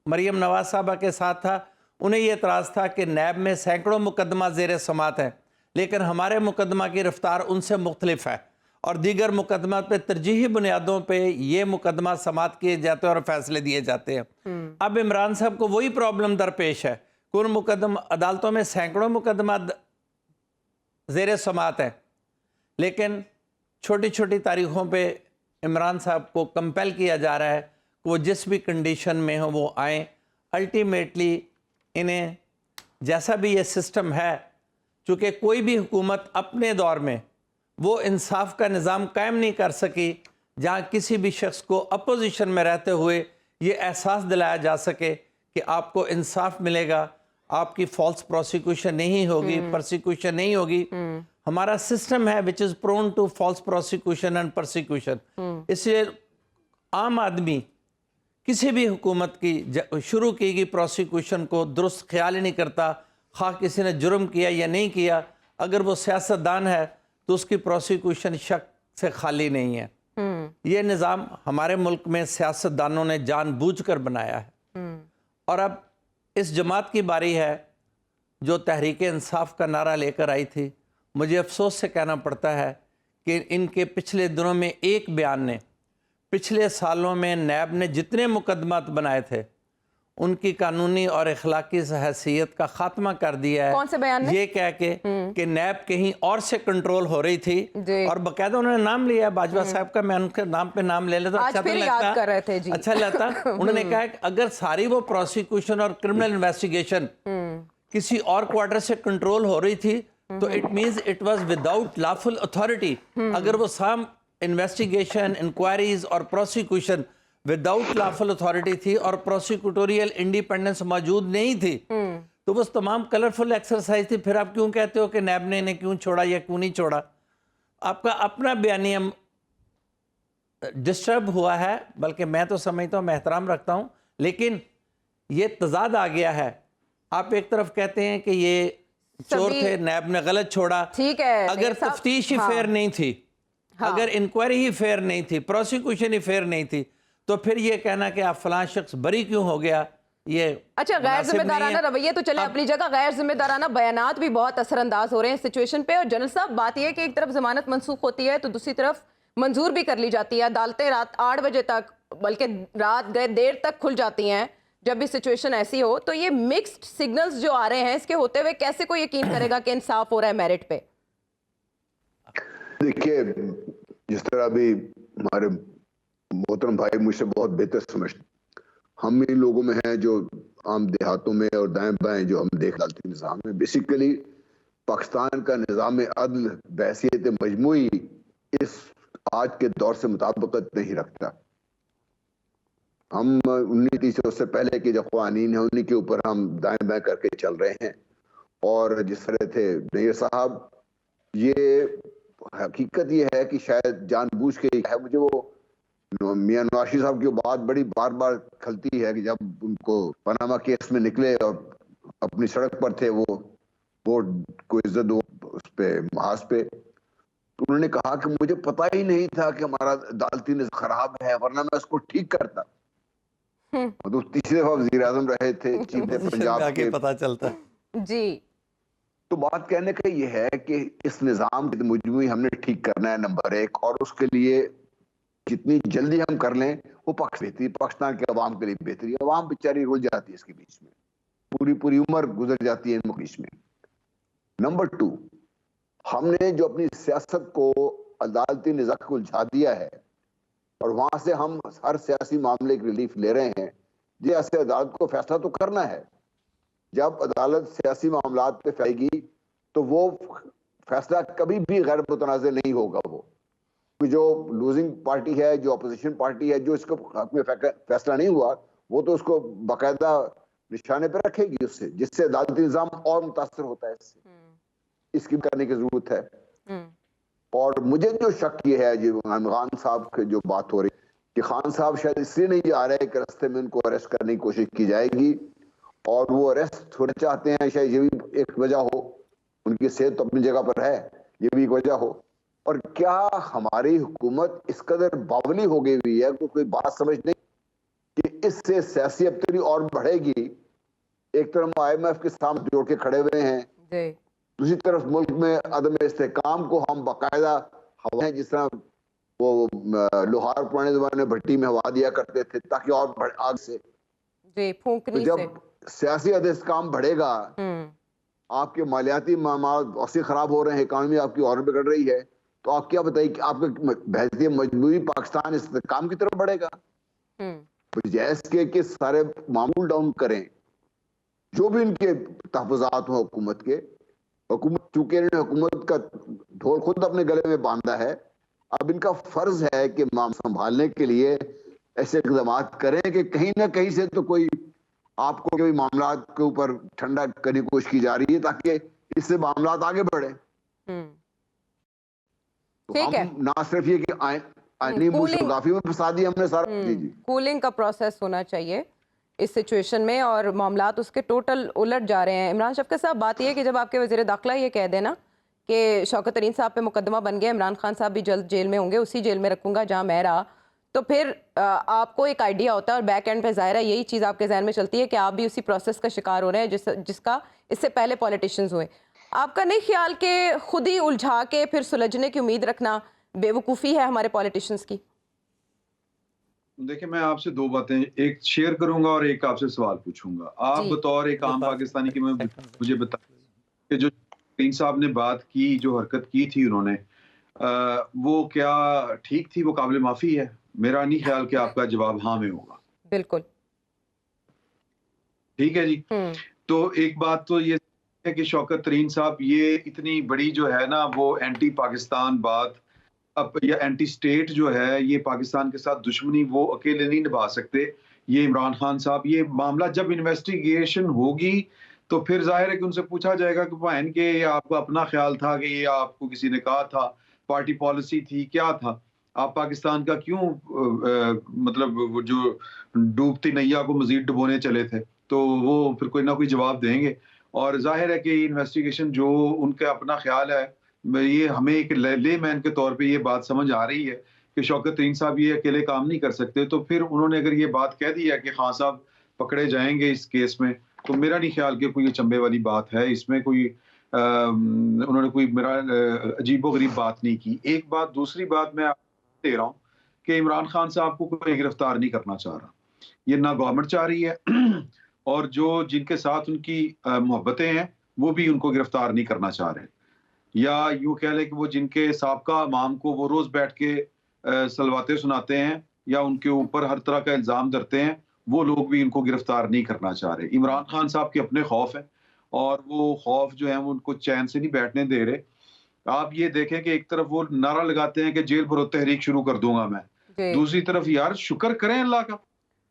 مریم نواز صاحبہ کے ساتھ تھا, انہیں یہ اعتراض تھا کہ نیب میں سینکڑوں مقدمات زیر سماعت ہیں لیکن ہمارے مقدمہ کی رفتار ان سے مختلف ہے اور دیگر مقدمات پہ ترجیحی بنیادوں پہ یہ مقدمات سماعت کیے جاتے ہیں اور فیصلے دیے جاتے ہیں. اب عمران صاحب کو وہی پرابلم درپیش ہے کہ ان عدالتوں میں سینکڑوں مقدمات زیر سماعت ہیں لیکن چھوٹی چھوٹی تاریخوں پہ عمران صاحب کو کمپیل کیا جا رہا ہے کہ وہ جس بھی کنڈیشن میں ہوں وہ آئیں. الٹیمیٹلی انہیں جیسا بھی یہ سسٹم ہے, چونکہ کوئی بھی حکومت اپنے دور میں وہ انصاف کا نظام قائم نہیں کر سکی جہاں کسی بھی شخص کو اپوزیشن میں رہتے ہوئے یہ احساس دلایا جا سکے کہ آپ کو انصاف ملے گا, آپ کی فالس پروسیکیوشن نہیں ہوگی, پرسیکیوشن نہیں ہوگی. ہمارا سسٹم ہے which is prone to false prosecution and persecution. اس لیے عام آدمی کسی بھی حکومت کی شروع کی گئی پروسیکیوشن کو درست خیال ہی نہیں کرتا, خواہ کسی نے جرم کیا یا نہیں کیا. اگر وہ سیاستدان ہے تو اس کی پروسیکیوشن شک سے خالی نہیں ہے. یہ نظام ہمارے ملک میں سیاستدانوں نے جان بوجھ کر بنایا ہے. اور اب اس جماعت کی باری ہے جو تحریک انصاف کا نعرہ لے کر آئی تھی. مجھے افسوس سے کہنا پڑتا ہے کہ ان کے پچھلے دنوں میں ایک بیان نے پچھلے سالوں میں نیب نے جتنے مقدمات بنائے تھے ان کی قانونی اور اخلاقی حیثیت کا خاتمہ کر دیا ہے. کون سے بیان نے؟ یہ کہہ کے کہ نیب کہیں اور سے کنٹرول ہو رہی تھی اور باقاعدہ انہوں نے نام لیا ہے باجوہ صاحب کا. میں ان کے نام پہ نام لے لیتا آج پھر یاد کر رہے تھے. اچھا لگتا. انہوں نے کہا کہ اگر ساری وہ پروسیکیوشن اور کرمنل انویسٹیگیشن کسی اور کوارٹر سے کنٹرول ہو رہی تھی تو it means it was without lawful authority. اگر وہ سام انویسٹیگیشن, انکوائریز اور پروسیکیوشن وداؤٹ لافل اتھارٹی تھی اور پروسیکیوٹوریل انڈیپینڈنس موجود نہیں تھی تو وہ تمام کلرفل ایکسرسائز تھی. پھر آپ کیوں کہتے ہو کہ نیب نے انہیں کیوں چھوڑا یا کیوں نہیں چھوڑا؟ آپ کا اپنا بیانیہ ڈسٹرب ہوا ہے. بلکہ میں تو سمجھتا ہوں, میں احترام رکھتا ہوں, لیکن یہ تضاد آ گیا ہے. آپ ایک طرف کہتے ہیں کہ یہ چور تھے, نیب نے غلط چھوڑا. ٹھیک ہے, اگر تفتیش ہی فیئر نہیں تھی, اگر انکوائری ہی فیئر نہیں تھی, پروسیکیوشن ہی فیئر نہیں تھی, تو پھر یہ کہنا کہ آپ فلاں شخص بری کیوں ہو گیا, یہ اچھا غیر ذمہ دارانہ رویے تو چلے اپنی جگہ, غیر ذمہ دارانہ بیانات بھی بہت اثر انداز ہو رہے ہیں سچویشن پہ. اور جنرل صاحب بات یہ ہے کہ ایک طرف ضمانت منسوخ ہوتی ہے تو دوسری طرف منظور بھی کر لی جاتی ہے. عدالتیں رات 8 بجے تک, بلکہ رات گئے دیر تک کھل جاتی ہیں جب بھی سچویشن ایسی ہو. تو یہ مکسڈ سگنلز جو آ رہے ہیں اس کے ہوتے ہوئے کیسے کوئی یقین کرے گا کہ انصاف ہو رہا ہے میرٹ پہ؟ دیکھیے, جس طرح بھی ہمارے محترم بھائی مجھ سے بہت بہتر سمجھتے, ہم ان لوگوں میں ہیں جو عام دیہاتوں میں اور دائیں بائیں جو ہم دیکھ عدالتی نظام میں, بیسیکلی پاکستان کا نظام عدل بحیثیت مجموعی اس آج کے دور سے مطابقت نہیں رکھتا. ہم 1930 سے پہلے کے جو قوانین ہیں انہی کے اوپر ہم دائیں بائیں کر کے چل رہے ہیں. اور جس طرح تھے نیر صاحب, یہ حقیقت یہ ہے کہ شاید جان بوجھ کے ہے. مجھے وہ میاں نواز شریف صاحب کی بات بڑی بار بار کھلتی ہے کہ جب ان کو پاناما کیس میں نکلے اور اپنی سڑک پر تھے, وہ ووٹ کو عزت دو اس پہ محاذ پہ, تو انہوں نے کہا کہ مجھے پتہ ہی نہیں تھا کہ ہمارا عدالتی نظام خراب ہے, ورنہ میں اس کو ٹھیک کرتا. تو تیسرے دفعہ وزیر اعظم رہے تھے, چیف پنجاب کے, پتہ چلتا جی. تو بات کہنے کا یہ ہے کہ اس نظام کی مجموعی ہم نے ٹھیک کرنا ہے نمبر 1, اور اس کے لیے جتنی جلدی ہم کر لیں وہ بہتری, پاکستان کے عوام کے لیے بہتری. عوام بیچاری رول جاتی ہے اس کے بیچ میں, پوری عمر گزر جاتی ہے ان کے بیچ میں. نمبر 2, ہم نے جو اپنی سیاست کو عدالتی نظام کو الجھا دیا ہے اور وہاں سے ہم ہر سیاسی معاملے کی ریلیف لے رہے ہیں. جیسے عدالت کو فیصلہ تو کرنا ہے, جب عدالت سیاسی معاملات پہ فائے گی تو وہ فیصلہ کبھی بھی غیر متنازع نہیں ہوگا. وہ جو لوزنگ پارٹی ہے, جو اپوزیشن پارٹی ہے, جو اس کو حق میں فیصلہ نہیں ہوا, وہ تو اس کو باقاعدہ نشانے پہ رکھے گی اس سے, جس سے عدالتی نظام اور متاثر ہوتا ہے. اس کی کرنے کی ضرورت ہے. اور مجھے جو شک یہ ہے, جو عمران خان صاحب کی جو بات ہو رہی کہ خان صاحب شاید اس لیے نہیں جا رہے کہ راستے میں ان کو اریسٹ کرنے کی کوشش کی جائے گی, اور وہ اریسٹ تھوڑے چاہتے ہیں, شاید یہ بھی ایک وجہ ہو, ان کی صحت تو اپنی جگہ پر ہے, یہ بھی ایک وجہ ہو. اور کیا ہماری حکومت اس قدر باولی ہو گئی ہوئی ہے کہ کوئی بات سمجھ نہیں کہ اس سے سیاسی ابتری اور بڑھے گی. ایک طرف ہم آئی ایم ایف کے سامنے جوڑ کے کھڑے ہوئے ہیں, دوسری طرف ملک میں عدم استحکام کو ہم باقاعدہ ہوا ہے, جس طرح وہ لوہار پرانے زمانے میں بھٹی میں ہوا دیا کرتے تھے تاکہ اور آگ سے. تو جب سیاسی عدم استحکام بڑھے گا, آپ کے مالیاتی معاملات ویسے خراب ہو رہے ہیں, اکانومی آپ کی اور بگڑ رہی ہے, تو آپ کیا بتائیے کہ آپ کا بحثیت مجموعی پاکستان استحکام کی طرف بڑھے گا؟ جیس کے سارے معمول ڈاؤن کریں, جو بھی ان کے تحفظات ہوں حکومت کے. حکومت چونکہ انہوں نے حکومت کا ڈھول خود اپنے گلے میں باندھا ہے, اب ان کا فرض ہے کہ سنبھالنے کے لیے ایسے اقدامات کریں کہ کہیں نہ کہیں سے تو کوئی آپ کو کوئی معاملات کے اوپر ٹھنڈا کرنے کی کوشش کی جا رہی ہے تاکہ اس سے معاملات آگے بڑھے. ہم نہ صرف یہ کہ آئینی موشگافی میں پھنسا دیا ہم نے سارا. کولنگ کا پروسیس ہونا چاہیے اس سچویشن میں, اور معاملات اس کے ٹوٹل الٹ جا رہے ہیں. عمران شفقت صاحب, بات یہ ہے کہ جب آپ کے وزیر داخلہ یہ کہہ دینا کہ شوکت ترین صاحب پہ مقدمہ بن گیا, عمران خان صاحب بھی جلد جیل میں ہوں گے, اسی جیل میں رکھوں گا جہاں میں رہا, تو پھر آپ کو ایک آئیڈیا ہوتا ہے, اور بیک اینڈ پہ ظاہر ہے یہی چیز آپ کے ذہن میں چلتی ہے کہ آپ بھی اسی پروسیس کا شکار ہو رہے ہیں جس کا اس سے پہلے پولیٹیشینز ہوئے. آپ کا نہیں خیال کہ خود ہی الجھا کے پھر سلجھنے کی امید رکھنا بے وقوفی ہے ہمارے پولیٹیشینز کی؟ دیکھیں, میں آپ سے دو باتیں ایک شیئر کروں گا اور ایک آپ سے سوال پوچھوں گا. آپ بطور ایک عام پاکستانی کی مجھے بتائیں کہ جو ترین صاحب نے بات کی, جو حرکت کی تھی انہوں نے, وہ کیا ٹھیک تھی, وہ قابل معافی ہے؟ میرا نہیں خیال کہ آپ کا جواب ہاں میں ہوگا. بالکل ٹھیک ہے جی. تو ایک بات تو یہ ہے کہ شوکت ترین صاحب یہ اتنی بڑی جو ہے نا وہ اینٹی پاکستان بات یا اینٹی سٹیٹ جو ہے, یہ پاکستان کے ساتھ دشمنی وہ اکیلے نہیں نبھا سکتے. یہ عمران خان صاحب, یہ معاملہ جب انویسٹیگیشن ہوگی تو پھر ظاہر ہے کہ ان سے پوچھا جائے گا کہ بھائن کے یہ آپ کو اپنا خیال تھا کہ یہ آپ کو کسی نے کہا تھا, پارٹی پالیسی تھی, کیا تھا, آپ پاکستان کا کیوں مطلب وہ جو ڈوبتی نیا کو مزید ڈبونے چلے تھے, تو وہ پھر کوئی نہ کوئی جواب دیں گے. اور ظاہر ہے کہ انویسٹیگیشن جو ان کا اپنا خیال ہے, یہ ہمیں ایک لے مین کے طور پہ یہ بات سمجھ آ رہی ہے کہ شوکت ترین صاحب یہ اکیلے کام نہیں کر سکتے. تو پھر انہوں نے اگر یہ بات کہہ دی ہے کہ خان صاحب پکڑے جائیں گے اس کیس میں, تو میرا نہیں خیال کہ کوئی چمبے والی بات ہے اس میں. کوئی انہوں نے کوئی میرا عجیب و غریب بات نہیں کی. ایک بات. دوسری بات میں آپ کو دے رہا ہوں کہ عمران خان صاحب کو کوئی گرفتار نہیں کرنا چاہ رہا, یہ نہ گورنمنٹ چاہ رہی ہے, اور جو جن کے ساتھ ان کی محبتیں ہیں وہ بھی ان کو گرفتار نہیں کرنا چاہ رہے, یا یوں کہہ لیں کہ وہ جن کے سابقہ امام کو وہ روز بیٹھ کے سلواتیں سناتے ہیں یا ان کے اوپر ہر طرح کا الزام دھرتے ہیں, وہ لوگ بھی ان کو گرفتار نہیں کرنا چاہ رہے. عمران خان صاحب کے اپنے خوف ہیں, اور وہ خوف جو ہیں وہ ان کو چین سے نہیں بیٹھنے دے رہے. آپ یہ دیکھیں کہ ایک طرف وہ نعرہ لگاتے ہیں کہ جیل بھرو تحریک شروع کر دوں گا میں, دوسری طرف یار شکر کریں اللہ کا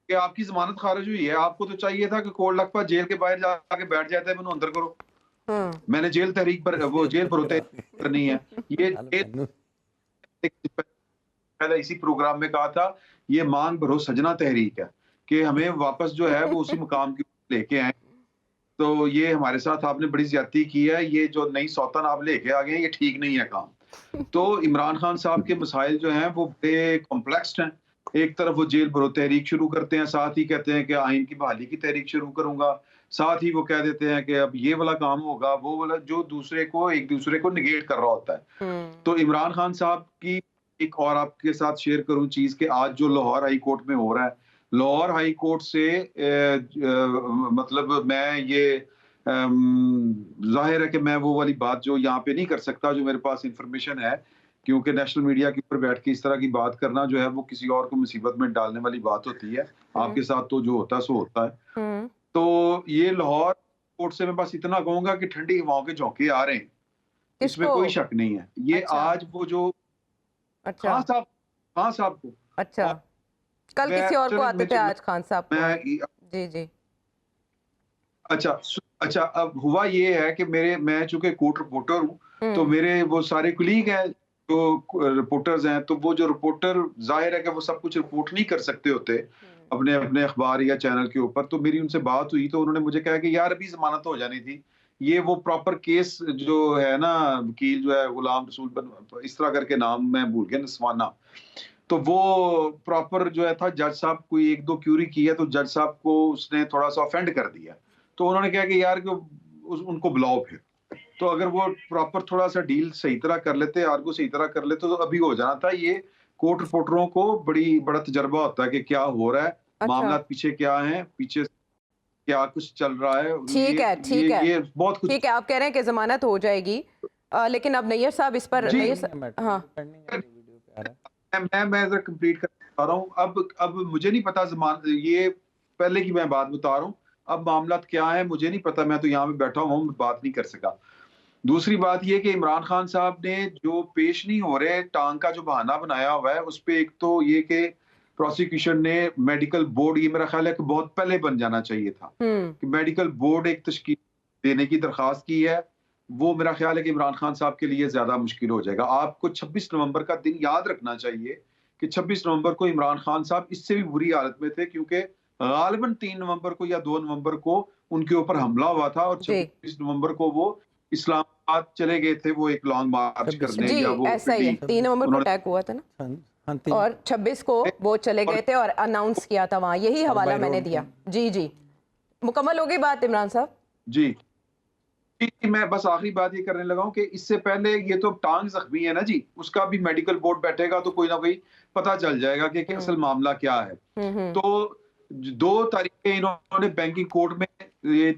کہ آپ کی ضمانت خارج ہوئی ہے. آپ کو تو چاہیے تھا کہ کوڑ لکھپا جیل کے باہر جا کے بیٹھ جاتا ہے, میں اندر کرو, میں نے جیل تحریک پر وہ جیل پر ہوتے کرنی ہے. یہ پہلے اسی پروگرام میں کہا تھا, یہ مانگ بھرو سجنا تحریک ہے کہ ہمیں واپس جو ہے وہ اسی مقام کی لے کے آئیں. تو یہ ہمارے ساتھ آپ نے بڑی زیادتی کی ہے, یہ جو نئی سوتن آپ لے کے آ گئے ہیں یہ ٹھیک نہیں ہے کام. تو عمران خان صاحب کے مسائل جو ہیں وہ بڑے کمپلیکسڈ ہیں. ایک طرف وہ جیل بھرو تحریک شروع کرتے ہیں, ساتھ ہی کہتے ہیں کہ آئین کی بحالی کی تحریک شروع کروں گا, ساتھ ہی وہ کہہ دیتے ہیں کہ اب یہ والا کام ہوگا, وہ والا, جو ایک دوسرے کو نگیٹ کر رہا ہوتا ہے. تو عمران خان صاحب کی ایک اور آپ کے ساتھ شیئر کروں چیز کہ آج جو لاہور ہائی کورٹ میں ہو رہا ہے, لاہور ہائی کورٹ سے مطلب میں یہ ظاہر ہے کہ میں وہ والی بات جو یہاں پہ نہیں کر سکتا, جو میرے پاس انفارمیشن ہے, کیونکہ نیشنل میڈیا کے اوپر بیٹھ کے اس طرح کی بات کرنا جو ہے وہ کسی اور کو مصیبت میں ڈالنے والی بات ہوتی ہے. آپ کے ساتھ تو جو ہوتا ہے سو ہوتا ہے. تو یہ لاہور کورٹ سے میں بس اتنا کہوں گا کہ ٹھنڈی ہواؤں کے جھونکے آ رہے ہیں, اس میں کوئی شک نہیں ہے. یہ آج وہ جو اچھا خان صاحب کو. اچھا, کل کسی اور کو آتے تھے, آج خان صاحب کو. جی جی اچھا اب ہوا یہ ہے کہ میں چونکہ کورٹ رپورٹر ہوں تو میرے وہ سارے کلیگ ہیں جو رپورٹرز ہیں, تو وہ جو رپورٹر ظاہر ہے کہ وہ سب کچھ رپورٹ نہیں کر سکتے ہوتے اپنے اخبار یا چینل کے اوپر. تو میری ان سے بات ہوئی تو انہوں نے مجھے کہا کہ یار ابھی ضمانت ہو جانی تھی, یہ وہ پراپر کیس جو ہے نا, وکیل جو ہے غلام رسول اس طرح کر کے نام میں بھول گیا, نسوانہ, تو وہ پراپر جو ہے تھا, جج صاحب کوئی ایک دو کیوری کی ہے تو جج صاحب کو اس نے تھوڑا سا آفینڈ کر دیا, تو انہوں نے کہا کہ یار ان کو بلاؤ پھر. تو اگر وہ پراپر تھوڑا سا ڈیل صحیح طرح کر لیتے, آرگو صحیح طرح کر لیتے تو ابھی ہو جانا تھا. یہ کورٹ رپورٹروں کو بڑا تجربہ ہوتا ہے کہ کیا ہو رہا ہے, معاملات پیچھے کیا ہیں, پیچھے کیا کچھ چل رہا ہے. ٹھیک ہے ٹھیک ہے یہ بہت کچھ ٹھیک ہے, آپ کہہ رہے ہیں کہ ضمانت ہو جائے گی, لیکن اب نیئر صاحب اس پر ہاں میں ذرا کمپلیٹ کر رہا ہوں. اب مجھے نہیں پتا یہ پہلے کی میں بات بتا رہا ہوں, اب معاملات کیا ہے مجھے نہیں پتا, میں تو یہاں پہ بیٹھا ہوں, بات نہیں کر سکا. دوسری بات یہ کہ عمران خان صاحب نے جو پیش نہیں ہو رہے ٹانگ کا جو بہانہ بنایا ہوا ہے, اس پہ ایک تو یہ کہ پروسیکیوشن نے میڈیکل بورڈ, یہ میرا خیال ہے کہ بہت پہلے بن جانا چاہیے تھا کہ میڈیکل بورڈ ایک تشکیل دینے کی درخواست کی ہے. وہ میرا خیال ہے کہ عمران خان صاحب کے لیے زیادہ مشکل ہو جائے گا. آپ کو 26 نومبر کا دن یاد رکھنا چاہیے کہ 26 نومبر کو عمران خان صاحب اس سے بھی بری حالت میں تھے, کیونکہ غالباً 3 نومبر کو یا 2 نومبر کو ان کے اوپر حملہ ہوا تھا, اور 26 نومبر کو وہ اسلام آباد چلے گئے تھے وہ ایک لانگ مارچ کرنے. جی ایسا ہی ہے, 3 نومبر کو اٹیک ہوا تھا نا, اور 26 کو وہ چلے گئے تھے اور اناؤنس کیا تھا وہاں, یہی حوالہ میں نے دیا. جی جی مکمل ہو گئی بات عمران صاحب. جی میں بس آخری بات یہ کرنے لگا ہوں کہ اس سے پہلے یہ تو ٹانگ زخمی ہے نا جی, اس کا بھی میڈیکل بورڈ بیٹھے گا تو کوئی نہ کوئی پتہ چل جائے گا کہ اصل معاملہ کیا ہے. تو 2 تاریخیں انہوں نے بینکنگ کورٹ میں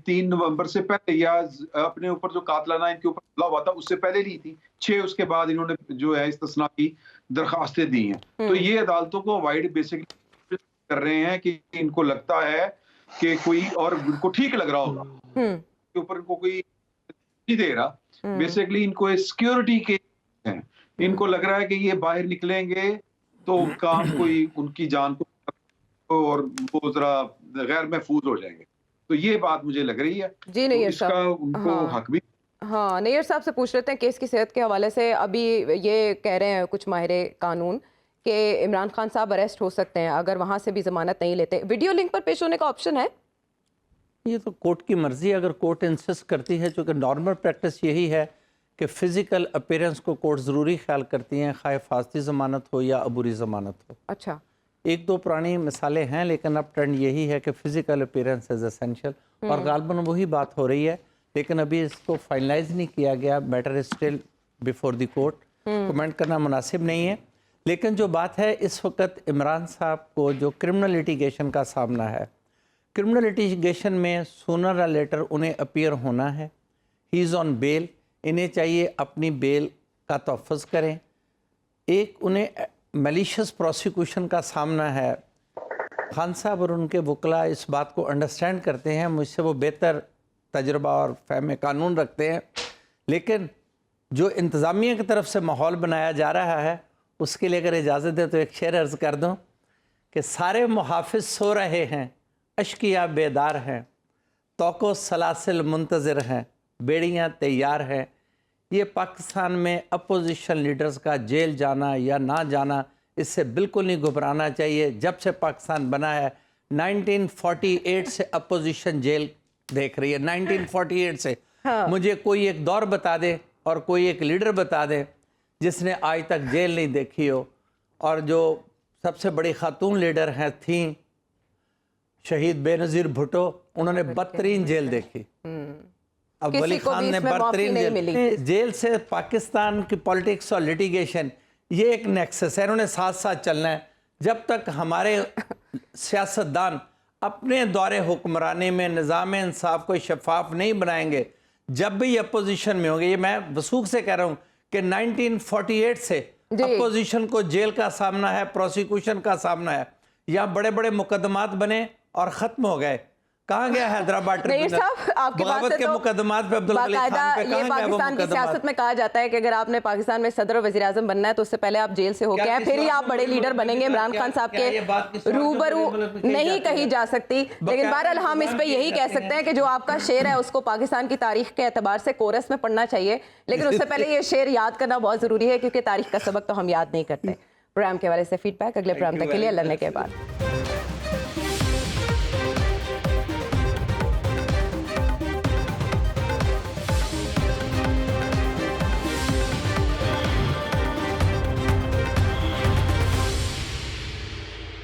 3 نومبر سے پہلے یا اپنے اوپر جو قاتلانہ ان کے اوپر حملہ ہوا تھا اس سے پہلے لی تھی, 6 اس کے بعد انہوں نے جو ہے استثناء کی درخواستیں دی ہیں. تو یہ عدالتوں کو اوائڈ بیسکلی کر رہے ہیں کہ ان کو لگتا ہے کہ کوئی اور ان کو ٹھیک لگ رہا ہوگا کے اوپر ان کو کوئی نہیں دے رہا. بیسکلی ان کو سیکیورٹی کے ہیں, ان کو لگ رہا ہے کہ یہ باہر نکلیں گے تو کام کوئی ان کی جان کو اور وہ ذرا غیر محفوظ ہو جائیں گے. تو یہ بات مجھے لگ رہی ہے. جی نیئر اس کا ان کو حق بھی. ہاں نیئر صاحب سے پوچھ لیتے ہیں کیس کی صحت کے حوالے سے. ابھی یہ کہہ رہے ہیں کچھ ماہر قانون کہ عمران خان صاحب اریسٹ ہو سکتے ہیں اگر وہاں سے بھی ضمانت نہیں لیتے. ویڈیو لنک پر پیش ہونے کا آپشن ہے؟ یہ تو کورٹ کی مرضی ہے, اگر کورٹ انسسٹ کرتی ہے, چونکہ نارمل پریکٹس یہی ہے کہ فزیکل اپیرنس کو کورٹ ضروری خیال کرتی ہیں, خواہ حفاظتی ضمانت ہو یا عبوری ضمانت ہو. اچھا 1-2 پرانی مثالیں ہیں, لیکن اب ٹرینڈ یہی ہے کہ فزیکل اپیرنس از اسینشل, اور غالباً وہی بات ہو رہی ہے, لیکن ابھی اس کو فائنلائز نہیں کیا گیا. Matter is still before the court, comment کرنا مناسب نہیں ہے. لیکن جو بات ہے اس وقت عمران صاحب کو جو کرمنل لٹیگیشن کا سامنا ہے, کرمنل لٹیگیشن میں سونر یا لیٹر انہیں اپیئر ہونا ہے. ہی از آن بیل, انہیں چاہیے اپنی بیل کا تحفظ کریں. ایک انہیں میلیشس پروسیکیوشن کا سامنا ہے. خان صاحب اور ان کے وکلاء اس بات کو انڈرسٹینڈ کرتے ہیں, مجھ سے وہ بہتر تجربہ اور فہم قانون رکھتے ہیں, لیکن جو انتظامیہ کی طرف سے ماحول بنایا جا رہا ہے اس کے لیے اگر اجازت دے تو ایک شعر عرض کر دوں کہ سارے محافظ سو رہے ہیں, اشکیا بیدار ہیں, توق و سلاسل منتظر ہیں, بیڑیاں تیار ہیں. یہ پاکستان میں اپوزیشن لیڈرز کا جیل جانا یا نہ جانا اس سے بالکل نہیں گھبرانا چاہیے. جب سے پاکستان بنا ہے 1948 سے اپوزیشن جیل دیکھ رہی ہے, 1948 سے. مجھے کوئی ایک دور بتا دے اور کوئی ایک لیڈر بتا دے جس نے آج تک جیل نہیں دیکھی ہو. اور جو سب سے بڑی خاتون لیڈر ہیں تھیں شہید بے نظیر بھٹو, انہوں نے بدترین جیل دیکھی. اب ولی خان نے بدترین جیل سے پاکستان کی پولیٹکس اور لیٹیگیشن یہ ایک نیکسس ہے, انہوں نے ساتھ ساتھ چلنا ہے. جب تک ہمارے سیاستدان اپنے دور حکمرانی میں نظام انصاف کو شفاف نہیں بنائیں گے, جب بھی اپوزیشن میں ہوں گے, یہ میں وثوق سے کہہ رہا ہوں کہ 1948 سے اپوزیشن کو جیل کا سامنا ہے, پروسیکیوشن کا سامنا ہے. یہاں بڑے بڑے مقدمات بنے اور ختم ہو گئے. کہاں گیا حیدرآباد ظہیر صاحب آپ کی بات بغاوت سے کے تو مقدمات پہ عبدالغنی خان باقاعدہ پہ یہ کہاں گیا وہ پاکستان کی مقدمات؟ سیاست میں کہا جاتا ہے کہ اگر آپ نے پاکستان میں صدر و وزیر اعظم بننا ہے تو اس سے پہلے آپ جیل سے ہو کے آئے پھر ہی آپ بڑے لیڈر بنیں گے. عمران خان صاحب کے روبرو نہیں کہی جا سکتی, لیکن بہرحال ہم اس پہ یہی کہہ سکتے ہیں کہ جو آپ کا شعر ہے اس کو پاکستان کی تاریخ کے اعتبار سے کورس میں پڑھنا چاہیے, لیکن اس سے پہلے یہ شعر یاد کرنا بہت ضروری ہے کیونکہ تاریخ کا سبق تو ہم یاد نہیں کرتے. پروگرام کے حوالے سے فیڈ بیک اگلے پروگرام تک کے لیے اللہ نے کے بعد.